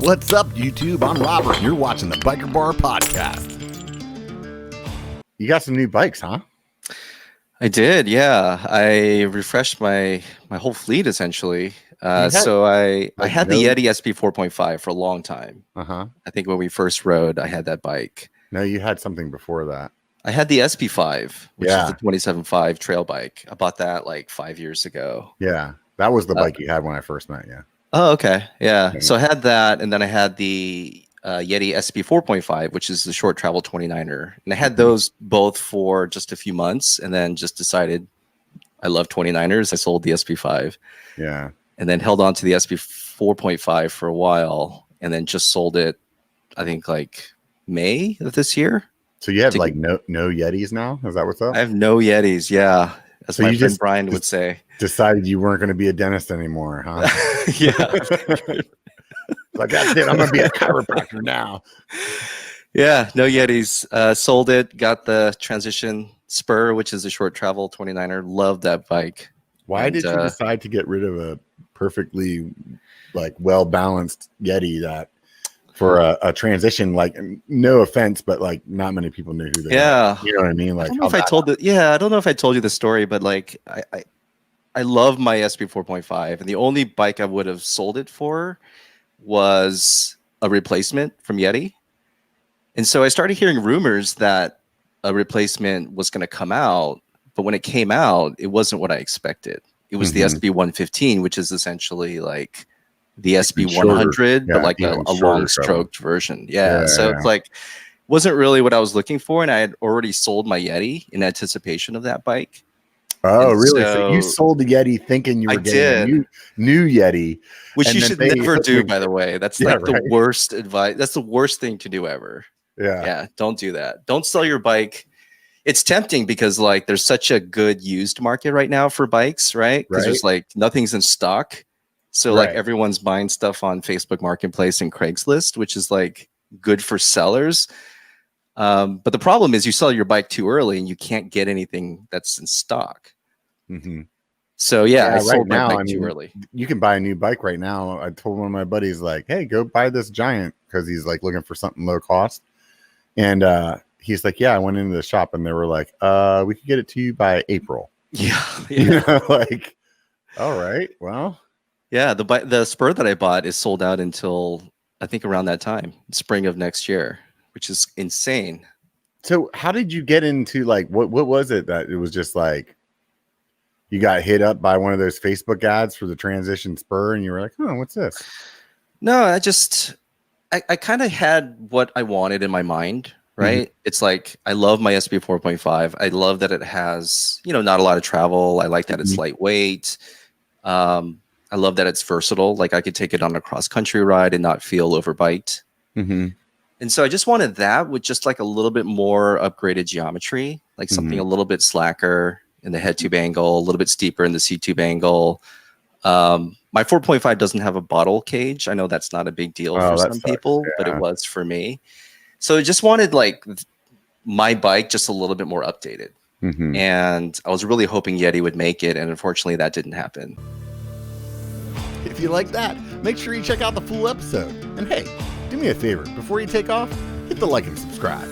What's up, YouTube? I'm Robert, and you're watching the B1KER Bar Podcast. You got some new bikes, huh? I did, yeah. I refreshed my whole fleet essentially. So I had the Yeti SP 4.5 for a long time. I think when we first rode, I had that bike. No, you had something before that. I had the SP5, which is the 27.5 trail bike. I bought that like 5 years ago. Yeah, that was the bike you had when I first met you. Oh, okay. Yeah. So I had that, and then I had the Yeti SP 4.5, which is the short travel 29er. And I had those both for just a few months, and then just decided I love 29ers. I sold the SP5. Yeah. And then held on to the SP 4.5 for a while, and then just sold it, I think, like May of this year. So you have like no Yetis now? Is that what's up? I have no Yetis, yeah. As my friend Brian would say. Decided you weren't going to be a dentist anymore, huh? Yeah. Like, that's it. I'm going to be a chiropractor now. Yeah, no Yetis. Sold it. Got the Transition Spur, which is a short travel 29er. Loved that bike. Why did you decide to get rid of a perfectly like well-balanced Yeti that for a transition? Like, no offense, but like not many people knew who they were. You know what I mean? Like, I don't know if I told you the story, but like I love my SP 4.5, and the only bike I would have sold it for was a replacement from Yeti. And so I started hearing rumors that a replacement was going to come out, but when it came out, it wasn't what I expected. It was the SB 115, which is essentially like the SB 100, but like a long stroked version. So it's like, wasn't really what I was looking for. And I had already sold my Yeti in anticipation of that bike. Oh, and really? So you sold the Yeti thinking you were getting a new Yeti. Which you should never do, by the way. That's like the worst advice. That's the worst thing to do ever. Yeah. Don't do that. Don't sell your bike. It's tempting because like there's such a good used market right now for bikes, right? Because there's like nothing's in stock. So like everyone's buying stuff on Facebook Marketplace and Craigslist, which is like good for sellers. But the problem is you sell your bike too early and you can't get anything that's in stock. So I sold my bike too early. You can buy a new bike right now. I told one of my buddies like, hey, go buy this Giant, because he's like looking for something low cost. And he's like, yeah, I went into the shop and they were like, we could get it to you by April. You know, like, all right, well. Yeah, the Spur that I bought is sold out until I think around that time, spring of next year, which is insane. So how did you get into like what was it that it was just like you got hit up by one of those Facebook ads for the Transition Spur and you were like, oh, what's this? No, I kind of had what I wanted in my mind, right? It's like I love my SB 4.5. I love that it has, not a lot of travel. I like that it's lightweight. I love that it's versatile. Like I could take it on a cross-country ride and not feel overbiked. And so I just wanted that with just like a little bit more upgraded geometry, like something a little bit slacker in the head tube angle, a little bit steeper in the seat tube angle. My 4.5 doesn't have a bottle cage. I know that's not a big deal for some people, but it was for me. So I just wanted like my bike just a little bit more updated. And I was really hoping Yeti would make it. And unfortunately that didn't happen. If you like that, make sure you check out the full episode. And hey, do me a favor, before you take off, hit the like and subscribe.